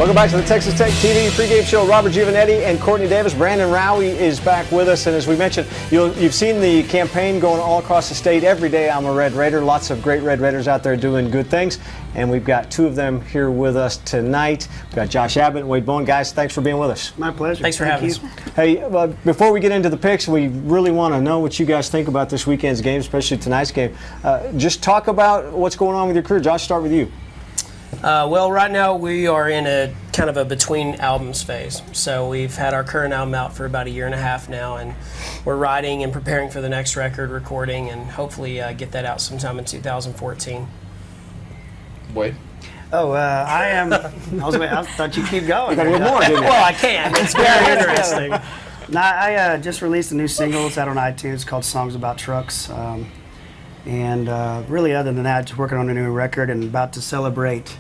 Welcome back to the Texas Tech TV pregame show. Robert Giovannetti and Courtney Davis. Brandon Rawe is back with us, and as we mentioned, you've seen the campaign going all across the state. Every day I'm a Red Raider. Lots of great Red Raiders out there doing good things, and we've got two of them here with us tonight. We've got Josh Abbott and Wade Bowen. Guys, thanks for being with us. My pleasure. Thanks for having us. Hey, before we get into the picks, we really want to know what you guys think about this weekend's game, especially tonight's game. Just talk about what's going on with your career. Josh, start with you. Well, right now we are in a kind of a between albums phase. So we've had our current album out for about a year and a half now, and we're writing and preparing for the next record, recording, and hopefully get that out sometime in 2014. Wade? Oh, I thought you'd keep going. You got a little more, didn't you? Well, I can. It's very interesting. No, I just released a new single. It's out on iTunes called Songs About Trucks. And really, other than that, just working on a new record and about to celebrate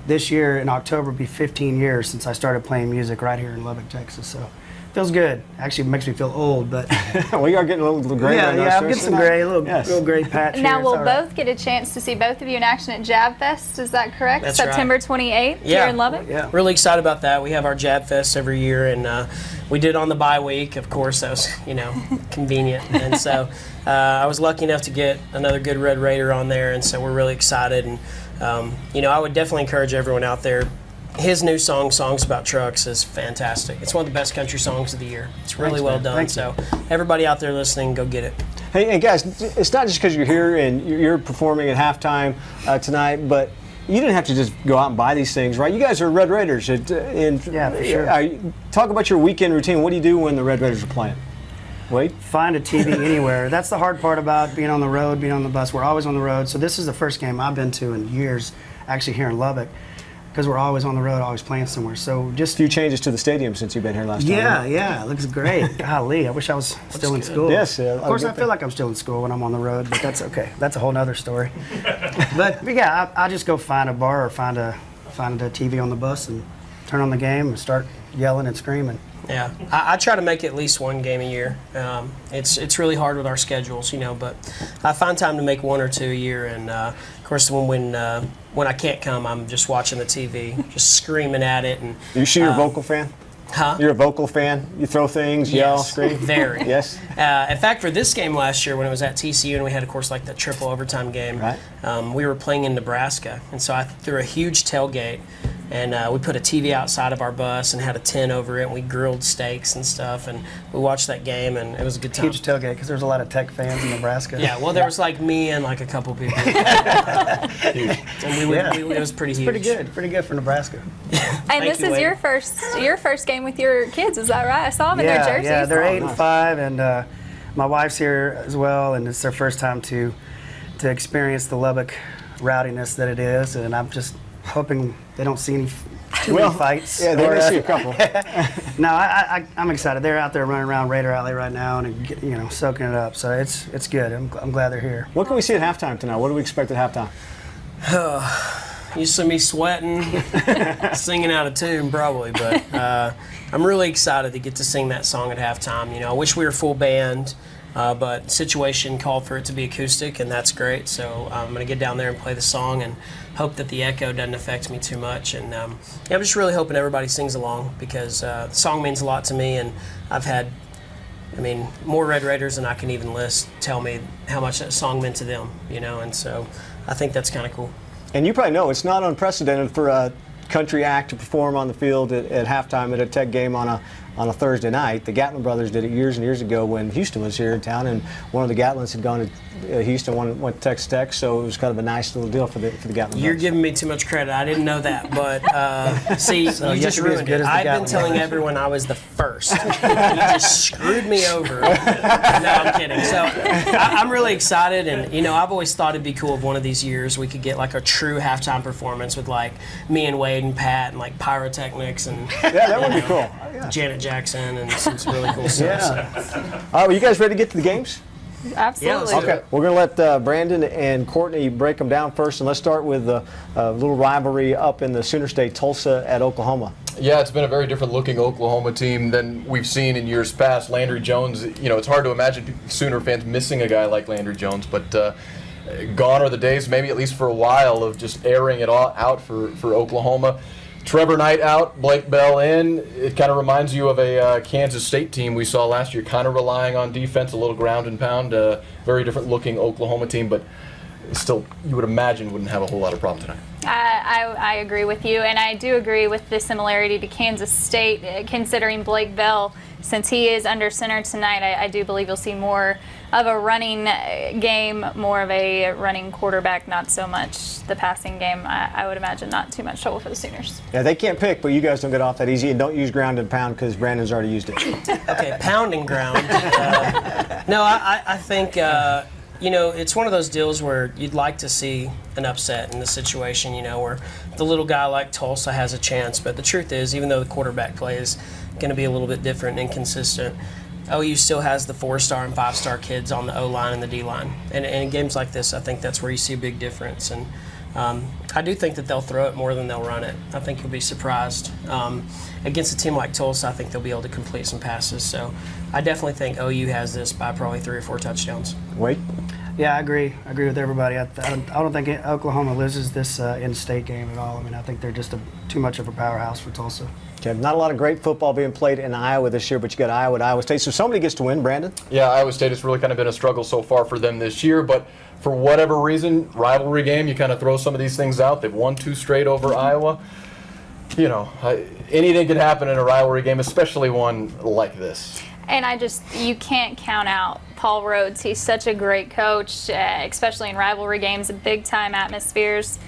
this year in October. Will be 15 years since I started playing music right here in Lubbock, Texas. So feels good. Actually, it makes me feel old, but well, you are getting a little gray. Yeah, I'm getting some gray, a little gray patch. Now here. we'll both get a chance to see both of you in action at Jab Fest. Is that correct? That's September right. 28th here in Lubbock. Yeah. Really excited about that. We have our Jab Fest every year, and we did on the bye week. Of course, that was convenient, and so I was lucky enough to get another good Red Raider on there, and so we're really excited. And I would definitely encourage everyone out there. His new song, Songs About Trucks, is fantastic. It's one of the best country songs of the year. It's really well done. Thank so everybody out there listening, go get it. Hey, guys, it's not just because you're here and you're performing at halftime tonight, but you didn't have to just go out and buy these things, right? You guys are Red Raiders. Yeah, for sure. Talk about your weekend routine. What do you do when the Red Raiders are playing? Wade? Find a TV anywhere. That's the hard part about being on the road, being on the bus. We're always on the road. So this is the first game I've been to in years, actually here in Lubbock, because we're always on the road, always playing somewhere. So just a few changes to the stadium since you've been here last time. Yeah, it looks great. Golly, I wish I was still in school. Yes, of course I feel like I'm still in school when I'm on the road, but that's okay. That's a whole nother story. but yeah, I just go find a bar or find a TV on the bus and turn on the game and start yelling and screaming. Yeah, I try to make at least one game a year. It's really hard with our schedules, but I find time to make one or two a year. And of course, when I can't come, I'm just watching the TV, just screaming at it. And you sure you're a vocal fan? Huh? You're a vocal fan? You throw things, yell, scream? Very. Yes. In fact, for this game last year, when it was at TCU and we had, of course, like the triple overtime game, right. We were playing in Nebraska, and so I threw a huge tailgate. And we put a TV outside of our bus and had a tent over it, and we grilled steaks and stuff, and we watched that game, and it was a good time. Huge tailgate, because there's a lot of Tech fans in Nebraska. Yeah, well, there was like me and like a couple people. And it was pretty huge. Pretty good for Nebraska. And this is your first game with your kids, is that right? I saw them in their jerseys. Yeah, they're 8 and 5, and my wife's here as well, and it's their first time to experience the Lubbock rowdiness that it is, and I'm just hoping they don't see too many fights. Yeah, they may see a couple. No, I'm excited. They're out there running around Raider Alley right now and soaking it up. So it's good. I'm glad they're here. What can we see at halftime tonight? What do we expect at halftime? You see me sweating, singing out of tune probably, but I'm really excited to get to sing that song at halftime. I wish we were full band. But situation called for it to be acoustic, and that's great. So I'm going to get down there and play the song and hope that the echo doesn't affect me too much. And I'm just really hoping everybody sings along because the song means a lot to me. And I've had, more Red Raiders than I can even list tell me how much that song meant to them, And so I think that's kind of cool. And you probably know it's not unprecedented for a country act to perform on the field at halftime at a Tech game on a Thursday night. The Gatlin brothers did it years and years ago when Houston was here in town, and one of the Gatlins had gone to Houston, one went to Texas Tech, so it was kind of a nice little deal for the Gatlin You're brothers. giving me too much credit. I didn't know that, but see, So you just ruined it. I've been telling everyone I was the first. You just screwed me over. No, I'm kidding. So I'm really excited, and I've always thought it'd be cool if one of these years we could get like a true halftime performance with like me and Wade and Pat and like pyrotechnics and yeah, that would be cool. Janet Jackson and some really cool stuff. Yeah. So. All right, well, you guys ready to get to the games? Absolutely. Yeah, Okay, we're going to let Brandon and Courtney break them down first, and let's start with a little rivalry up in the Sooner State, Tulsa at Oklahoma. Yeah, it's been a very different looking Oklahoma team than we've seen in years past. Landry Jones, it's hard to imagine Sooner fans missing a guy like Landry Jones, but gone are the days, maybe at least for a while, of just airing it all out for Oklahoma. Trevor Knight out, Blake Bell in. It kind of reminds you of a Kansas State team we saw last year, kind of relying on defense, a little ground and pound. Very different looking Oklahoma team, but still, you would imagine wouldn't have a whole lot of problem tonight. I agree with you, and I do agree with the similarity to Kansas State, considering Blake Bell, since he is under center tonight. I do believe you'll see more of a running game, more of a running quarterback, not so much the passing game. I would imagine not too much trouble for the Sooners. Yeah, they can't pick, but you guys don't get off that easy, and don't use ground and pound because Brandon's already used it. Okay, pounding ground. No, I think, it's one of those deals where you'd like to see an upset in the situation, where the little guy like Tulsa has a chance. But the truth is, even though the quarterback play is going to be a little bit different and inconsistent, OU still has the 4-star and 5-star kids on the O-line and the D-line. And in games like this, I think that's where you see a big difference. And I do think that they'll throw it more than they'll run it. I think you'll be surprised. Against a team like Tulsa, I think they'll be able to complete some passes. So I definitely think OU has this by probably 3 or 4 touchdowns. Wait. Yeah, I agree. I agree with everybody. I don't think Oklahoma loses this in-state game at all. I mean, I think they're just too much of a powerhouse for Tulsa. Okay, not a lot of great football being played in Iowa this year, but you got Iowa at Iowa State. So somebody gets to win, Brandon. Yeah, Iowa State has really kind of been a struggle so far for them this year, but for whatever reason, rivalry game, you kind of throw some of these things out. They've won 2 straight over Iowa. Anything could happen in a rivalry game, especially one like this. And you can't count out Paul Rhodes. He's such a great coach, especially in rivalry games, big-time atmospheres.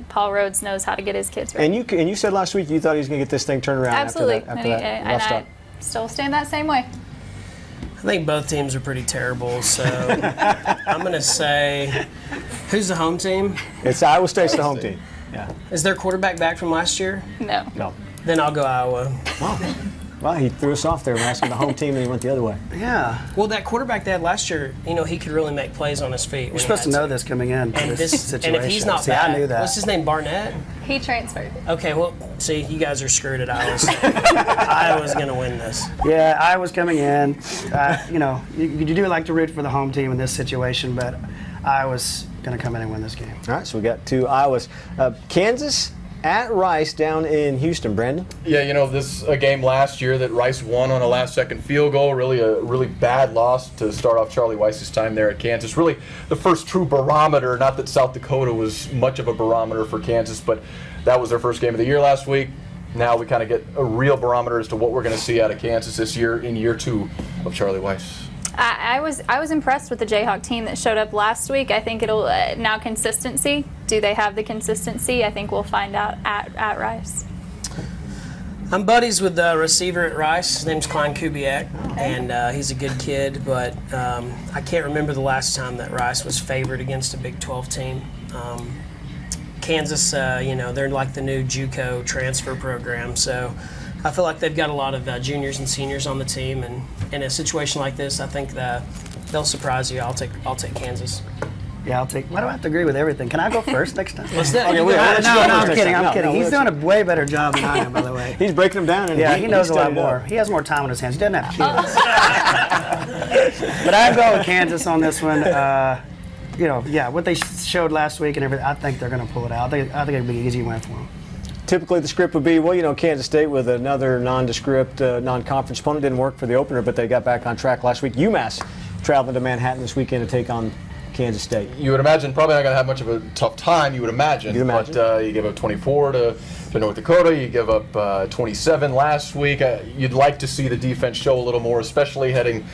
Paul Rhodes knows how to get his kids ready. And you said last week you thought he was going to get this thing turned around. Absolutely. after that rough start. I still stand that same way. I think both teams are pretty terrible, so I'm going to say, who's the home team? It's Iowa State's the home team. Yeah. Is their quarterback back from last year? No. Then I'll go Iowa. Well, he threw us off there. We're asking the home team, and he went the other way. Yeah. Well, that quarterback they had last year, he could really make plays on his feet. You're supposed to know this coming in to this situation. And if he's not See, back, I knew that. what's his name, Barnett? He transferred. Okay, well, see, you guys are screwed at Iowa State. Iowa's going to win this. Yeah, Iowa's coming in. You do like to root for the home team in this situation, but Iowa's going to come in and win this game. All right, so we got 2 Iowas. Kansas at Rice down in Houston, Brandon. Yeah, this a game last year that Rice won on a last-second field goal. Really a really bad loss to start off Charlie Weiss's time there at Kansas. Really the first true barometer, not that South Dakota was much of a barometer for Kansas, but that was their first game of the year last week. Now we kind of get a real barometer as to what we're going to see out of Kansas this year in year 2 of Charlie Weiss. I was impressed with the Jayhawk team that showed up last week. I think it'll now consistency. Do they have the consistency? I think we'll find out at Rice. I'm buddies with the receiver at Rice. His name's Klein Kubiak, and he's a good kid, but I can't remember the last time that Rice was favored against a Big 12 team. Kansas, they're like the new JUCO transfer program, so I feel like they've got a lot of juniors and seniors on the team, and in a situation like this, I think that they'll surprise you. I'll take Kansas. Yeah, why do I have to agree with everything? Can I go first next time? What's that? Okay, You wait, got it. I'm kidding. No, He's doing a way better job than I am, by the way. He's breaking them down. And Yeah, he knows a lot studied more. up. He has more time on his hands. He doesn't have kids. But I go with Kansas on this one. What they showed last week and everything, I think they're going to pull it out. I think it'll be an easy win for them. Typically, the script would be, Kansas State with another nondescript, non-conference opponent. Didn't work for the opener, but they got back on track last week. UMass traveling to Manhattan this weekend to take on Kansas State. You would imagine probably not going to have much of a tough time, you would imagine. But you give up 24 to North Dakota. You give up 27 last week. You'd like to see the defense show a little more, especially heading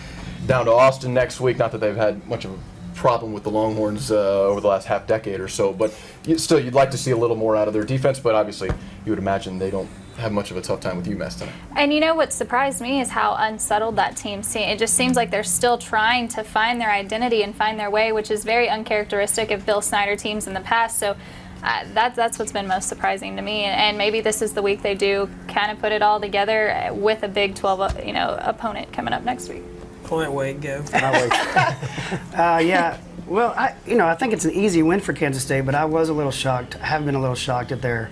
down to Austin next week. Not that they've had much of a problem with the Longhorns over the last half decade or so, but you'd like to see a little more out of their defense, but obviously you would imagine they don't have much of a tough time with UMass tonight. And what surprised me is how unsettled that team seems. It just seems like they're still trying to find their identity and find their way, which is very uncharacteristic of Bill Snyder teams in the past. So that's what's been most surprising to me. And maybe this is the week they do kind of put it all together with a Big 12 opponent coming up next week. Point, Wade, go. Yeah. Well, I think it's an easy win for Kansas State, but I was a little shocked. I have been a little shocked at their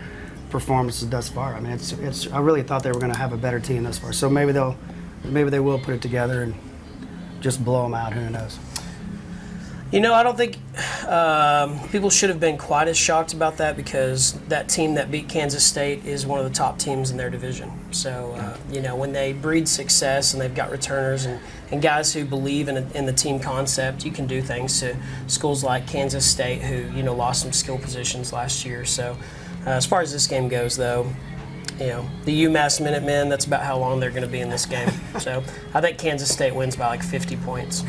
performances thus far. I mean, it's. I really thought they were going to have a better team thus far. So maybe they will put it together and just blow them out. Who knows? I don't think people should have been quite as shocked about that because that team that beat Kansas State is one of the top teams in their division. So, when they breed success and they've got returners and guys who believe in the team concept, you can do things to schools like Kansas State who, lost some skill positions last year. So, as far as this game goes, though, the UMass Minutemen, that's about how long they're going to be in this game. So, I think Kansas State wins by like 50 points.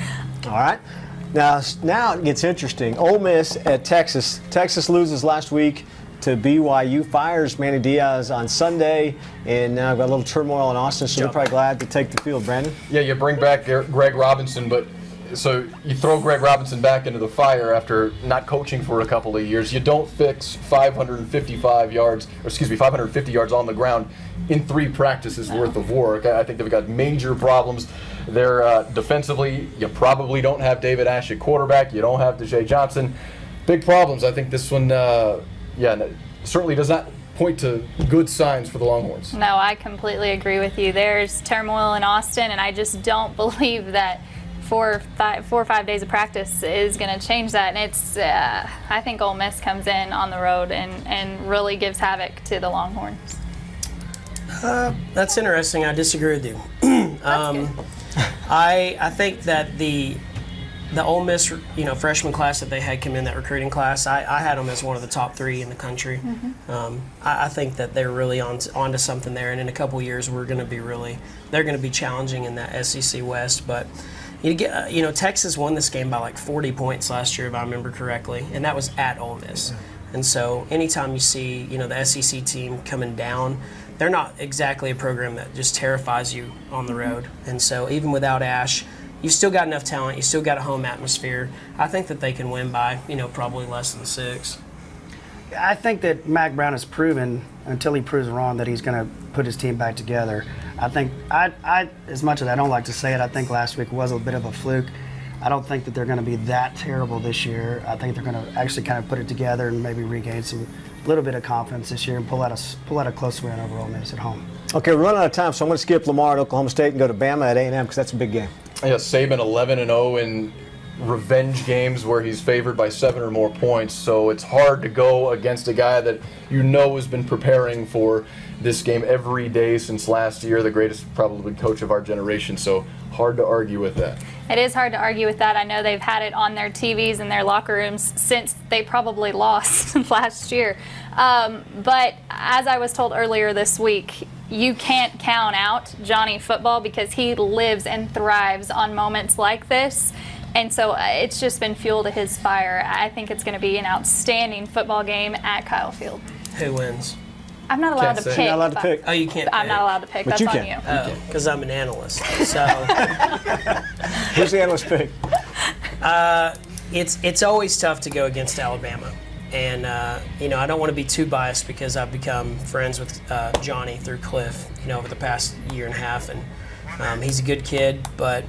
All right. Now it gets interesting. Ole Miss at Texas. Texas loses last week to BYU. Fires Manny Diaz on Sunday, and now got a little turmoil in Austin, so they're probably glad to take the field. Brandon? Yeah, you bring back Greg Robinson, but so you throw Greg Robinson back into the fire after not coaching for a couple of years. You don't fix 550 yards on the ground in 3 practices worth of work. I think they've got major problems. They're defensively, you probably don't have David Ash at quarterback. You don't have DeJay Johnson. Big problems. I think this one, certainly does not point to good signs for the Longhorns. No, I completely agree with you. There's turmoil in Austin, and I just don't believe that 4 or 5 days of practice is going to change that. And it's, I think Ole Miss comes in on the road and really gives havoc to the Longhorns. That's interesting. I disagree with you. That's good. I think that the Ole Miss, freshman class that they had come in, that recruiting class, I had them as one of the top 3 in the country. Mm-hmm. I think that they're really onto something there, and in a couple of years they're going to be challenging in that SEC West. But Texas won this game by like 40 points last year, if I remember correctly, and that was at Ole Miss. And so anytime you see the SEC team coming down, they're not exactly a program that just terrifies you on the road. And so even without Ash, you've still got enough talent. You still got a home atmosphere. I think that they can win by, probably less than 6. I think that Mac Brown has proven, until he proves wrong, that he's going to put his team back together. I think, I as much as I don't like to say it, I think last week was a bit of a fluke. I don't think that they're going to be that terrible this year. I think they're going to actually kind of put it together and maybe regain some little bit of confidence this year and pull out a close win over Ole Miss at home. Okay, we're running out of time, so I'm going to skip Lamar at Oklahoma State and go to Bama at A&M because that's a big game. Yeah, Saban 11-0 in revenge games where he's favored by 7 or more points. So it's hard to go against a guy that has been preparing for this game every day since last year, the greatest probably coach of our generation. So hard to argue with that. It is hard to argue with that. I know they've had it on their TVs in their locker rooms since they probably lost last year. But as I was told earlier this week, you can't count out Johnny Football because he lives and thrives on moments like this. And so it's just been fuel to his fire. I think it's going to be an outstanding football game at Kyle Field. Who wins? I'm not allowed to pick. You're not allowed to pick. Oh, you can't pick. I'm not allowed to pick. But That's you on can. you. Oh, because I'm an analyst. So Who's the analyst pick? it's always tough to go against Alabama. And, I don't want to be too biased because I've become friends with Johnny through Cliff, over the past year and a half. And he's a good kid, but,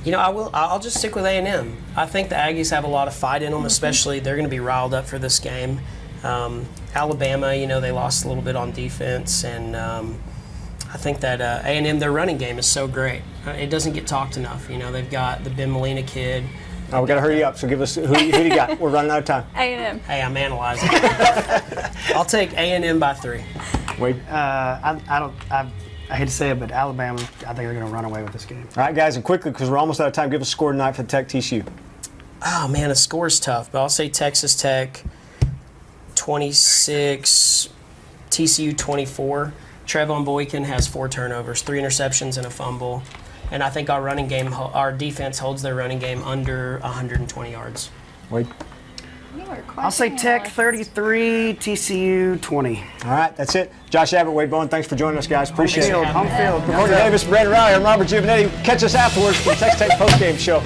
I'll just stick with A&M. I think the Aggies have a lot of fight in them, especially they're going to be riled up for this game. Alabama, they lost a little bit on defense, and I think that A&M, their running game is so great. It doesn't get talked enough. They've got the Ben Molina kid. All right, we got to hurry up, so give us who do you got? We're running out of time. A&M. Hey, I'm analyzing. I'll take A&M by 3. Wade? I hate to say it, but Alabama, I think they're going to run away with this game. All right, guys, and quickly, because we're almost out of time, give us a score tonight for the Tech TCU. Oh, man, the score's tough, but I'll say Texas Tech 26, TCU 24. Trevon Boykin has 4 turnovers, 3 interceptions, and a fumble. And I think our defense holds their running game under 120 yards. Wade? I'll say Tech 33, TCU 20. All right, that's it. Josh Abbott, Wade Bowen, thanks for joining us, guys. Appreciate it. Home field. Courtney Davis, Brandon Rawe, and Robert Giovannetti. Catch us afterwards for the Texas Tech postgame show.